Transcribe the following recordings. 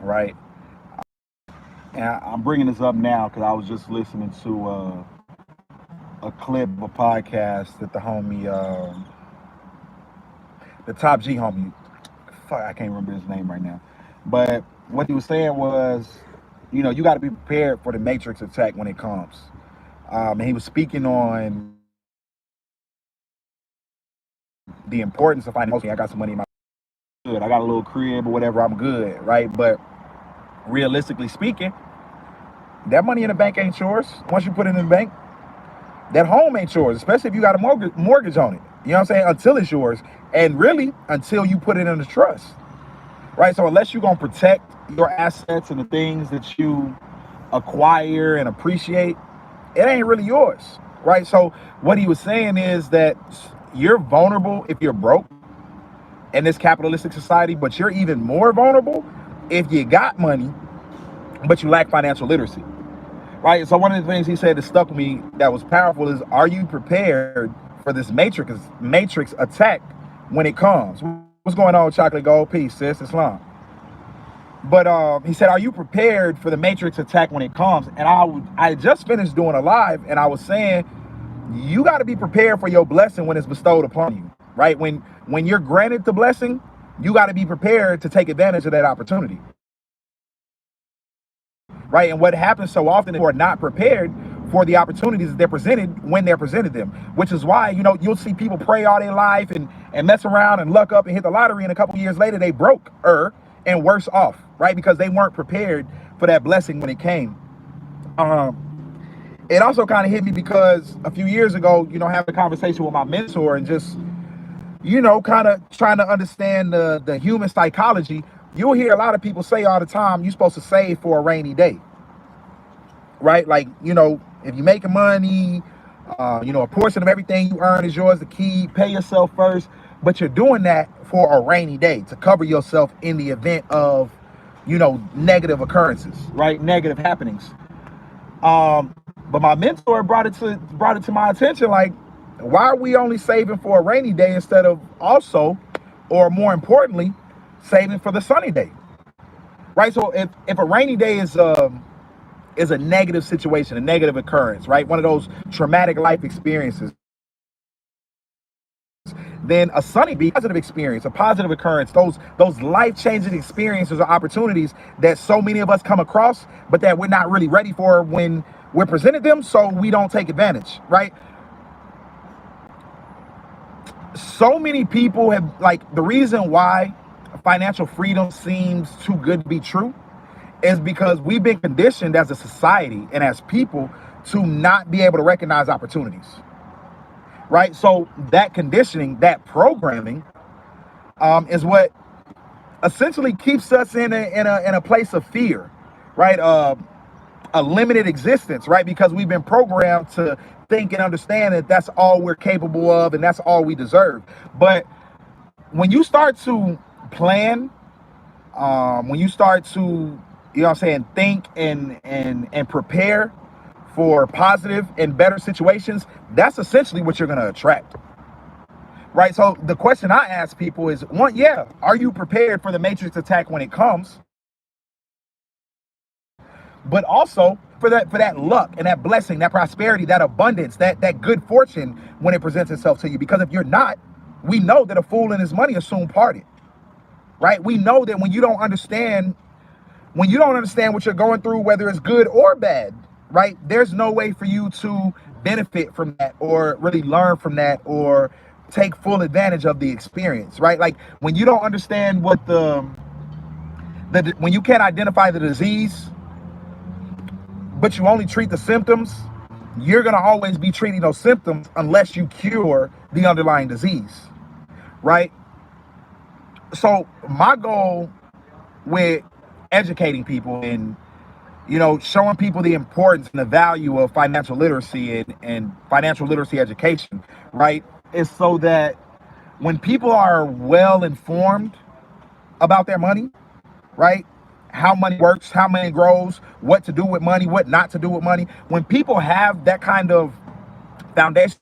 right? And I'm bringing this up now because I was just listening to a clip of a podcast that the homie, the Top G homie, fuck, I can't remember his name right now, but what he was saying was, you got to be prepared for the Matrix attack when it comes. And he was speaking on the importance of finding. I got some money in my good. I got a little crib or whatever. I'm good, right? But realistically speaking, that money in the bank ain't yours. Once you put it in the bank, that home ain't yours, especially if you got a mortgage on it. You know what I'm saying? Until it's yours, and really until you put it in the trust, right? So unless you're gonna protect your assets and the things that you acquire and appreciate, it ain't really yours, right? So what he was saying is that you're vulnerable if you're broke in this capitalistic society, but you're even more vulnerable if you got money, but you lack financial literacy, right? So one of the things he said that stuck with me that was powerful is, are you prepared for this matrix attack when it comes? What's going on, Chocolate Gold? Peace, sis, Islam. But he said, are you prepared for the matrix attack when it comes? And I just finished doing a live, and I was saying, you got to be prepared for your blessing when it's bestowed upon you, right? When you're granted the blessing, you got to be prepared to take advantage of that opportunity, right? And what happens so often is people are not prepared for the opportunities that they're presented when they're presented them, which is why, you'll see people pray all their life and mess around and luck up and hit the lottery, and a couple years later they broke and worse off, right? Because they weren't prepared for that blessing when it came. It also kind of hit me because a few years ago, having a conversation with my mentor and just, kind of trying to understand the human psychology. You'll hear a lot of people say all the time, you're supposed to save for a rainy day, right? Like, if you're making money, a portion of everything you earn is yours to keep, pay yourself first, but you're doing that for a rainy day to cover yourself in the event of, negative occurrences, right? Negative happenings. But my mentor brought it to my attention, like, why are we only saving for a rainy day instead of also, or more importantly, saving for the sunny day, right? So if a rainy day is a negative situation, a negative occurrence, right? One of those traumatic life experiences, then a sunny be positive experience, a positive occurrence, those life-changing experiences or opportunities that so many of us come across, but that we're not really ready for when we're presented them, so we don't take advantage, right? So many people have, like, the reason why financial freedom seems too good to be true is because we've been conditioned as a society and as people to not be able to recognize opportunities, right? So that conditioning, that programming, is what essentially keeps us in a place of fear, right? A limited existence, right? Because we've been programmed to think and understand that that's all we're capable of and that's all we deserve. But when you start to plan, when you start to, think and prepare for positive and better situations, that's essentially what you're going to attract, right? So the question I ask people is, one, yeah, are you prepared for the matrix attack when it comes? But also for that luck and that blessing, that prosperity, that abundance, that good fortune when it presents itself to you. Because if you're not, we know that a fool and his money are soon parted, right? We know that when you don't understand what you're going through, whether it's good or bad, right? There's no way for you to benefit from that or really learn from that or take full advantage of the experience, right? Like, when you don't understand what when you can't identify the disease, but you only treat the symptoms, you're going to always be treating those symptoms unless you cure the underlying disease, right? So my goal with educating people and, showing people the importance and the value of financial literacy and financial literacy education, right, is so that when people are well informed about their money, right, how money works, how money grows, what to do with money, what not to do with money, when people have that kind of foundational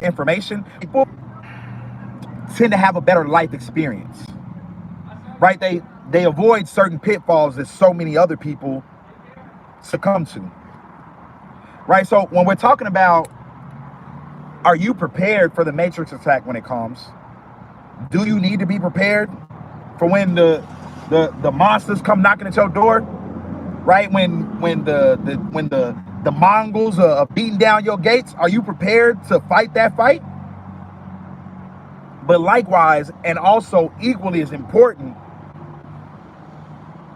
information, people tend to have a better life experience, right? They avoid certain pitfalls that so many other people succumb to, right? So when we're talking about, are you prepared for the matrix attack when it comes? Do you need to be prepared for when the monsters come knocking at your door, right? When the Mongols are beating down your gates, are you prepared to fight that fight? But likewise, and also equally as important,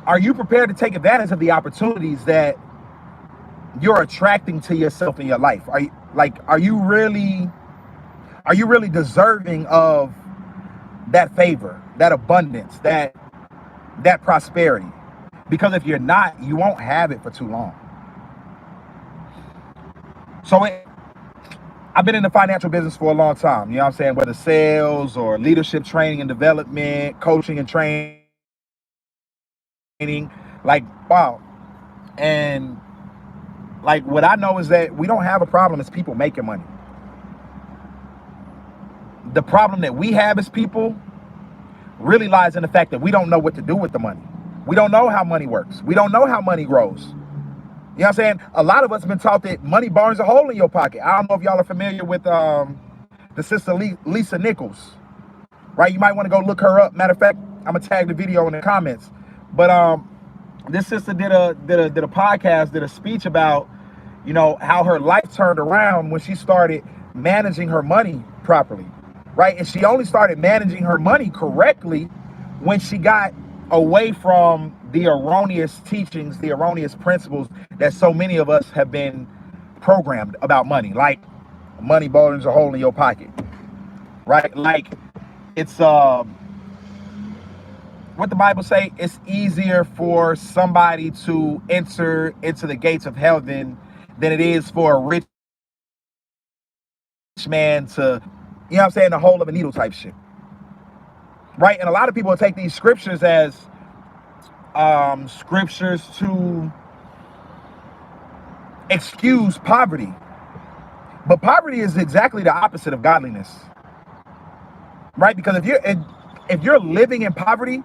are you prepared to take advantage of the opportunities that you're attracting to yourself in your life? Are you really deserving of that favor, that abundance, that prosperity? Because if you're not, you won't have it for too long. So I've been in the financial business for a long time, you know what I'm saying? Whether sales or leadership training and development, coaching and training, like, wow. And like, what I know is that we don't have a problem as people making money. The problem that we have as people really lies in the fact that we don't know what to do with the money. We don't know how money works. We don't know how money grows. You know what I'm saying? A lot of us have been taught that money burns a hole in your pocket. I don't know if y'all are familiar with the sister Lisa Nichols, right? You might want to go look her up. Matter of fact, I'm gonna tag the video in the comments. But this sister did a podcast, did a speech about, you know, how her life turned around when she started managing her money properly, right? And she only started managing her money correctly when she got away from the erroneous teachings, the erroneous principles that so many of us have been programmed about money, like money burns a hole in your pocket, right? Like, it's what the Bible say, it's easier for somebody to enter into the gates of heaven than it is for a rich man to, you know what I'm saying, the hole of a needle type shit, right? And a lot of people take these scriptures as scriptures to excuse poverty, but poverty is exactly the opposite of godliness, right? Because if you're living in poverty,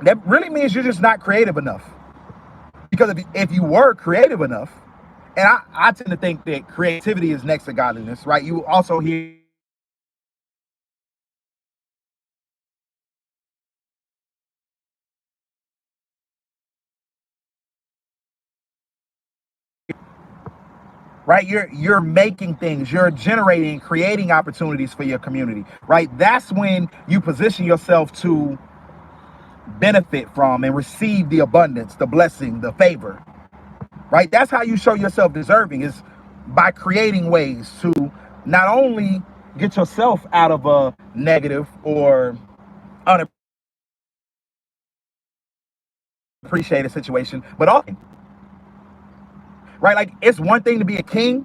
that really means you're just not creative enough. Because if you were creative enough, and I tend to think that creativity is next to godliness, right? You also hear right? You're making things, you're generating, creating opportunities for your community, right? That's when you position yourself to benefit from and receive the abundance, the blessing, the favor, right? That's how you show yourself deserving, is by creating ways to not only get yourself out of a negative or unappreciated situation, but also, right? Like, it's one thing to be a king,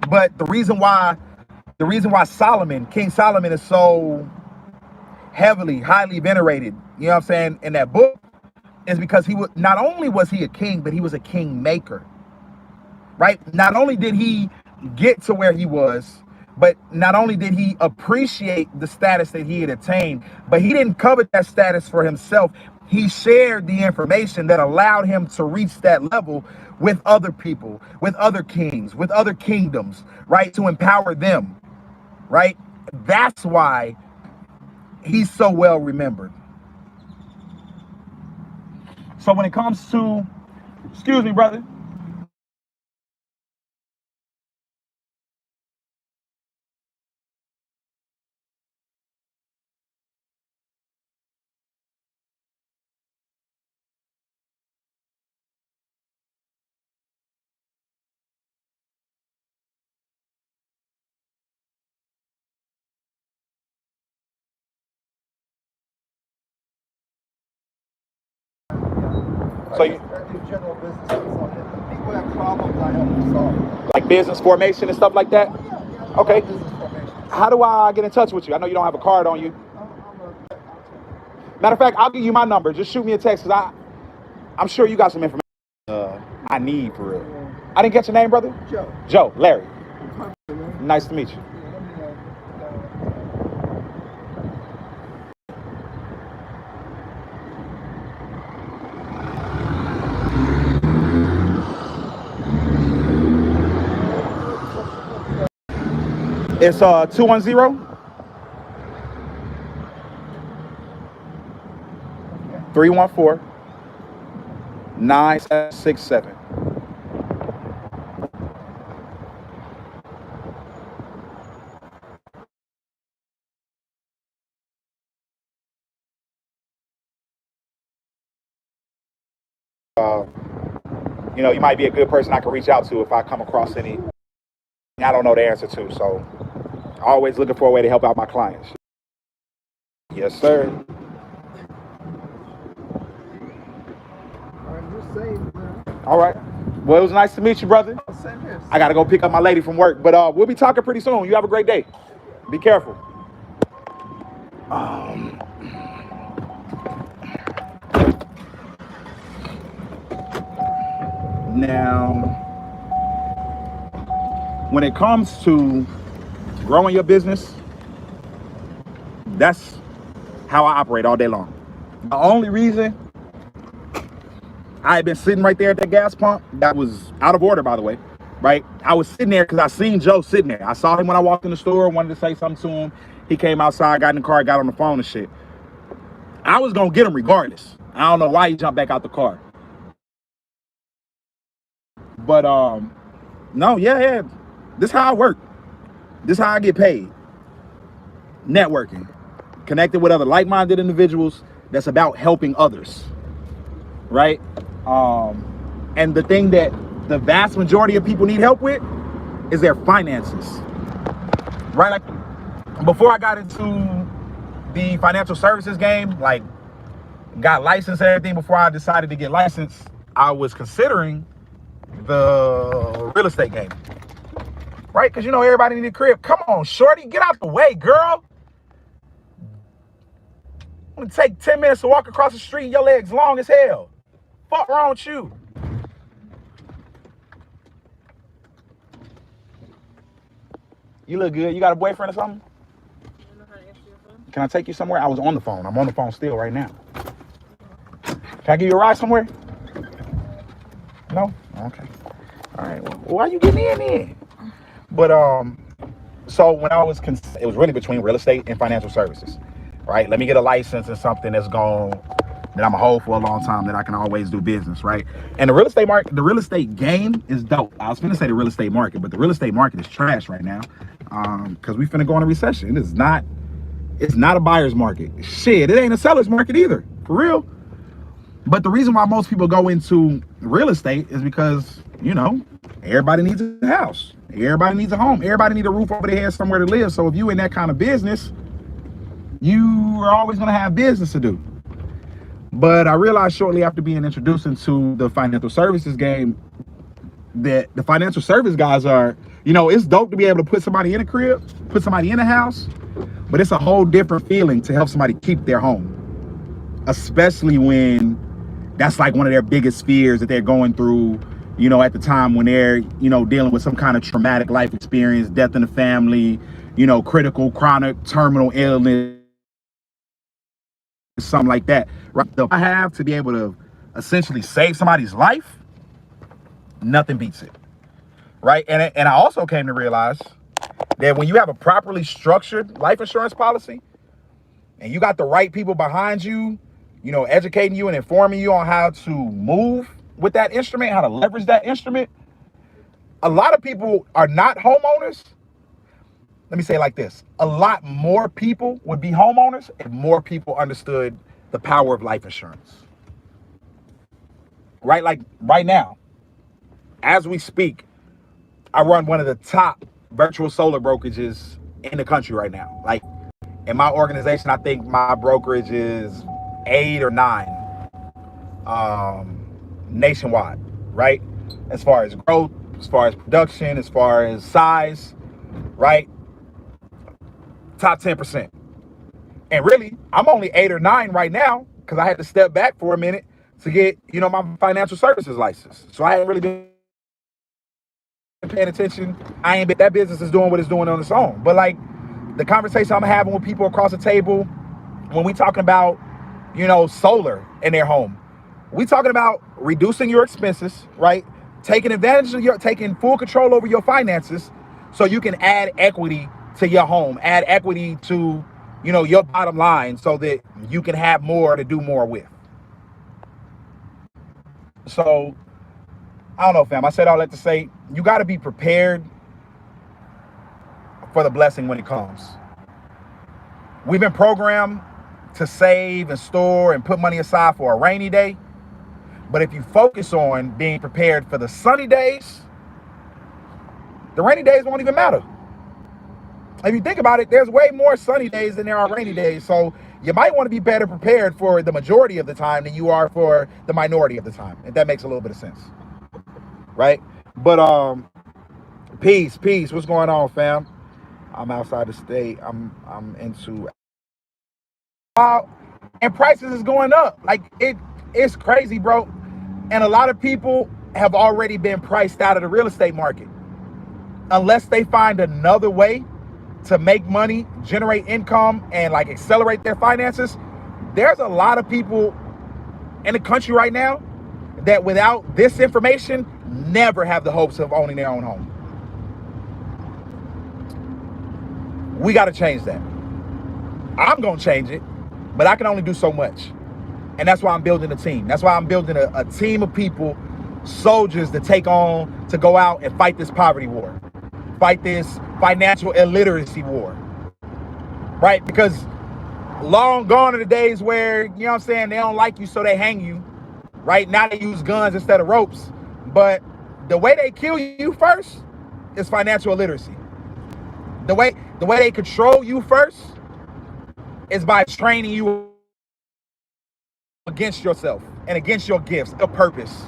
but the reason why King Solomon is so highly venerated, you know what I'm saying, in that book, is because he was, not only was he a king, but he was a king maker, right? Not only did he get to where he was, but not only did he appreciate the status that he had attained, but he didn't covet that status for himself. He shared the information that allowed him to reach that level with other people, with other kings, with other kingdoms, right? To empower them, right? That's why he's so well remembered. So when it comes to, excuse me, brother. So you, general business consultant. People have problems, I help them solve. like business formation and stuff like that? Okay. Business formation. How do I get in touch with you? I know you don't have a card on you. Matter of fact, I'll give you my number. Just shoot me a text, because I'm sure you got some information I need for real. I didn't get your name, brother? Joe. Joe, Larry. Nice to meet you. It's 210 314 9767. You know, you might be a good person I can reach out to if I come across any I don't know the answer to. So always looking for a way to help out my clients. Yes, sir. All right, you're safe, man. All right. Well, it was nice to meet you, brother. Same here. I got to go pick up my lady from work, but we'll be talking pretty soon. You have a great day. Be careful. Now, when it comes to growing your business, that's how I operate all day long. The only reason I had been sitting right there at that gas pump, that was out of order, by the way, right? I was sitting there because I seen Joe sitting there. I saw him when I walked in the store, wanted to say something to him. He came outside, got in the car, got on the phone and shit. I was going to get him regardless. I don't know why he jumped back out the car. But, no, yeah. This is how I work. This is how I get paid. Networking. Connected with other like-minded individuals that's about helping others. Right? And the thing that the vast majority of people need help with is their finances. Right? Like, before I got into the financial services game, like, got licensed and everything, before I decided to get licensed, I was considering the real estate game. Right? Because, you know, everybody need a crib. Come on, shorty, get out the way, girl. I'm gonna take 10 minutes to walk across the street, your legs long as hell. Fuck wrong with you? You look good. You got a boyfriend or something? You know how to answer your phone? Can I take you somewhere? I was on the phone. I'm on the phone still right now. Can I give you a ride somewhere? No? Okay. All right. Well, why are you getting in there? But so when I was, it was really between real estate and financial services, right? Let me get a license and something that I'm gonna hold for a long time, that I can always do business, right? And the real estate market, the real estate game is dope. I was finna say the real estate market, but the real estate market is trash right now, because we finna go in a recession. It's not a buyer's market. Shit, it ain't a seller's market either, for real. But the reason why most people go into real estate is because, you know, everybody needs a house. Everybody needs a home. Everybody needs a roof over their head, somewhere to live. So if you in that kind of business, you are always going to have business to do. But I realized shortly after being introduced into the financial services game that the financial service guys are, you know, it's dope to be able to put somebody in a crib, put somebody in a house, but it's a whole different feeling to help somebody keep their home, especially when that's like one of their biggest fears that they're going through, you know, at the time when they're, you know, dealing with some kind of traumatic life experience, death in the family, you know, critical, chronic, terminal illness, something like that. Right? I have to be able to essentially save somebody's life. Nothing beats it. Right? And I also came to realize that when you have a properly structured life insurance policy and you got the right people behind you, you know, educating you and informing you on how to move with that instrument, how to leverage that instrument. A lot of people are not homeowners. Let me say it like this. A lot more people would be homeowners if more people understood the power of life insurance. Right? Like right now, as we speak, I run one of the top virtual solar brokerages in the country right now. Like in my organization, I think my brokerage is 8 or 9 nationwide, right? As far as growth, as far as production, as far as size, right? Top 10%. And really, I'm only 8 or 9 right now because I had to step back for a minute to get, you know, my financial services license. So I haven't really been paying attention. That business is doing what it's doing on its own. But like the conversation I'm having with people across the table, when we talking about, you know, solar in their home, we talking about reducing your expenses, right? Taking advantage of taking full control over your finances so you can add equity to your home, add equity to, your bottom line so that you can have more to do more with. So, I don't know, fam. I said all that to say, you got to be prepared for the blessing when it comes. We've been programmed to save and store and put money aside for a rainy day. But if you focus on being prepared for the sunny days, the rainy days won't even matter. If you think about it, there's way more sunny days than there are rainy days. So you might want to be better prepared for the majority of the time than you are for the minority of the time, if that makes a little bit of sense. Right? But peace. What's going on, fam? I'm outside the state. I'm into and prices is going up. Like it's crazy, bro. And a lot of people have already been priced out of the real estate market. Unless they find another way to make money, generate income, and like accelerate their finances, there's a lot of people in the country right now that without this information never have the hopes of owning their own home. We got to change that. I'm going to change it, but I can only do so much. And that's why I'm building a team. That's why I'm building a team of people, soldiers to to go out and fight this poverty war, fight this financial illiteracy war, right? Because long gone are the days where, you know what I'm saying, they don't like you, so they hang you, right? Now they use guns instead of ropes. But the way they kill you first is financial illiteracy. The way they control you first is by training you against yourself and against your gifts, your purpose,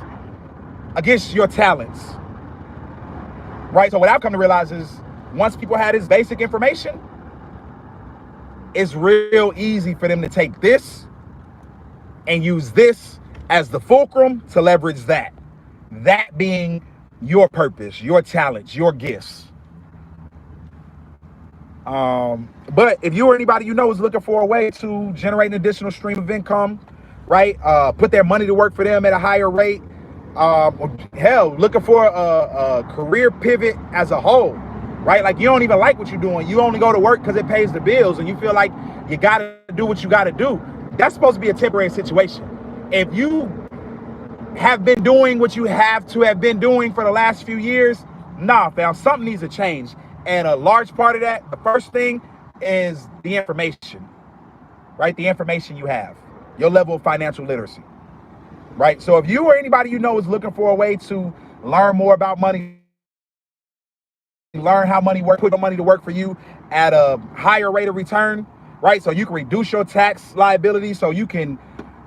against your talents, right? So what I've come to realize is once people have this basic information, it's real easy for them to take this and use this as the fulcrum to leverage that being your purpose, your talents, your gifts. But if you or anybody you know is looking for a way to generate an additional stream of income, right? Put their money to work for them at a higher rate. Hell, looking for a career pivot as a whole, right? Like you don't even like what you're doing. You only go to work because it pays the bills and you feel like you got to do what you got to do. That's supposed to be a temporary situation. If you have been doing what you have to have been doing for the last few years, nah, fam, something needs to change. And a large part of that, the first thing is the information, right? The information you have, your level of financial literacy, right? So if you or anybody you know is looking for a way to learn more about money, learn how money works, put your money to work for you at a higher rate of return, right? So you can reduce your tax liability, so you can,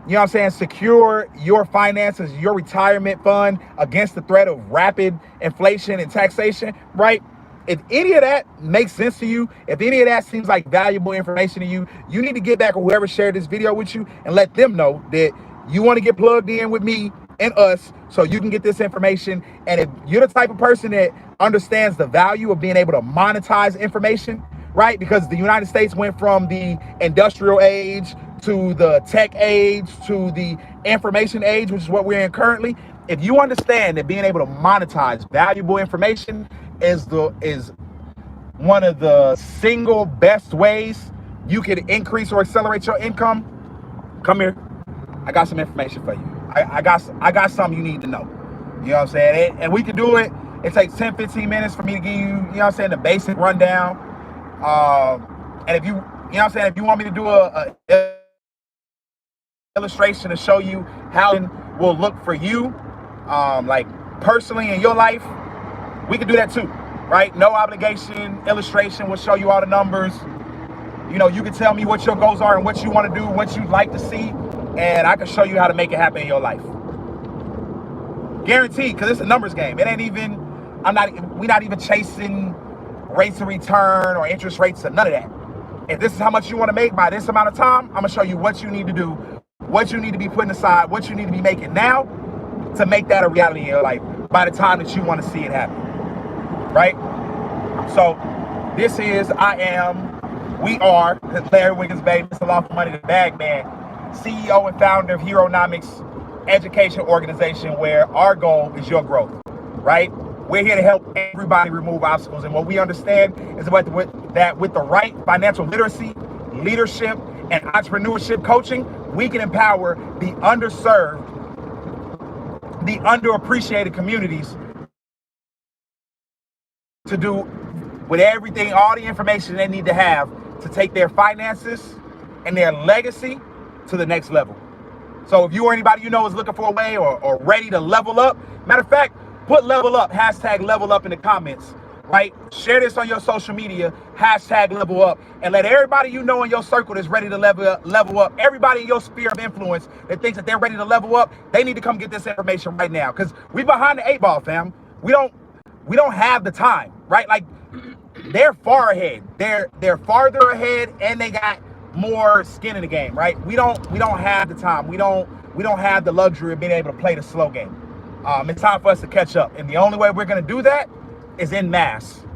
you know what I'm saying, secure your finances, your retirement fund against the threat of rapid inflation and taxation, right? If any of that makes sense to you, if any of that seems like valuable information to you, you need to get back with whoever shared this video with you and let them know that you want to get plugged in with me and us so you can get this information. And if you're the type of person that understands the value of being able to monetize information, right? Because the United States went from the industrial age to the tech age to the information age, which is what we're in currently. If you understand that being able to monetize valuable information is one of the single best ways you can increase or accelerate your income, come here. I got some information for you. I got something you need to know. You know what I'm saying? And we can do it. It takes 10, 15 minutes for me to give you, you know what I'm saying, the basic rundown. And if you know what I'm saying, if you want me to do a illustration to show you how it will look for you, like personally in your life, we can do that too, right? No obligation illustration will show you all the numbers. You know, you can tell me what your goals are and what you want to do, what you'd like to see, and I can show you how to make it happen in your life. Guaranteed, because it's a numbers game. It ain't even, we're not even chasing rates of return or interest rates or none of that. If this is how much you want to make by this amount of time, I'm gonna show you what you need to do, what you need to be putting aside, what you need to be making now to make that a reality in your life by the time that you want to see it happen. Right? So we are Larry Wiggins, baby. Mr. Lawful Money, the bag man, CEO and founder of Heronomics education organization, where our goal is your growth, right? We're here to help everybody remove obstacles. And what we understand is that with the right financial literacy, leadership, and entrepreneurship coaching, we can empower the underserved, the underappreciated communities to do with everything, all the information they need to have to take their finances and their legacy to the next level. So if you or anybody you know is looking for a way or ready to level up, matter of fact, put level up, hashtag level up in the comments, right? Share this on your social media, hashtag level up, and let everybody you know in your circle that's ready to level up, everybody in your sphere of influence that thinks that they're ready to level up, they need to come get this information right now, because we behind the 8 ball, fam. We don't have the time, right? Like, they're far ahead. They're farther ahead, and they got more skin in the game, right? We don't have the time. We don't have the luxury of being able to play the slow game. It's time for us to catch up, and the only way we're gonna do that is in mass.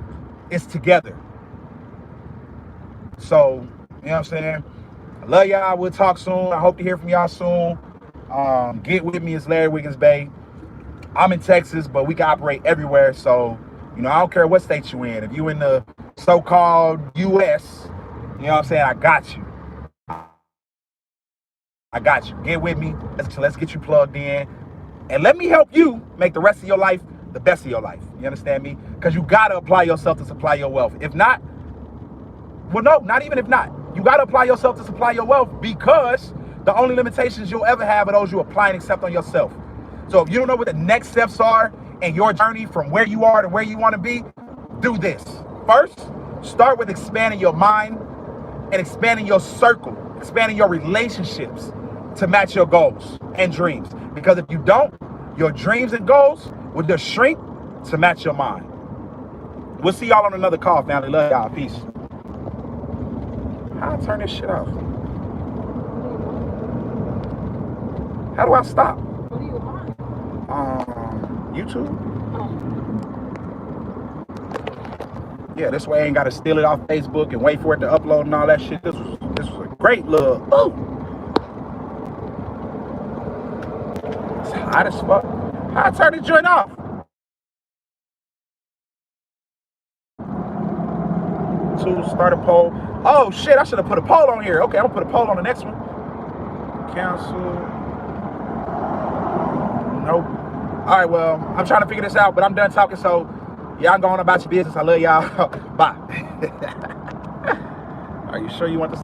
It's together. So, you know what I'm saying? I love y'all. We'll talk soon. I hope to hear from y'all soon. Get with me. It's Larry Wiggins Bay. I'm in Texas, but we can operate everywhere. So, you know, I don't care what state you in. If you in the so-called U.S., you know what I'm saying? I got you. I got you. Get with me. Let's get you plugged in. And let me help you make the rest of your life the best of your life. You understand me? Because you got to apply yourself to supply your wealth. If not, well, no, not even if not. You got to apply yourself to supply your wealth, because the only limitations you'll ever have are those you apply and accept on yourself. So if you don't know what the next steps are in your journey from where you are to where you want to be, do this. First, start with expanding your mind and expanding your circle, expanding your relationships to match your goals and dreams. Because if you don't, your dreams and goals will just shrink to match your mind. We'll see y'all on another call, family. Love y'all. Peace. How do I turn this shit off? How do I stop? What do you want? YouTube? Yeah, this way I ain't got to steal it off Facebook and wait for it to upload and all that shit. This was a great little, it's hot as fuck. How I turn the joint off? To start a poll. Oh shit, I should have put a poll on here. Okay, I'm gonna put a poll on the next one. Cancel. Nope. All right, well, I'm trying to figure this out, but I'm done talking, so y'all going about your business. I love y'all. Bye. Are you sure you want to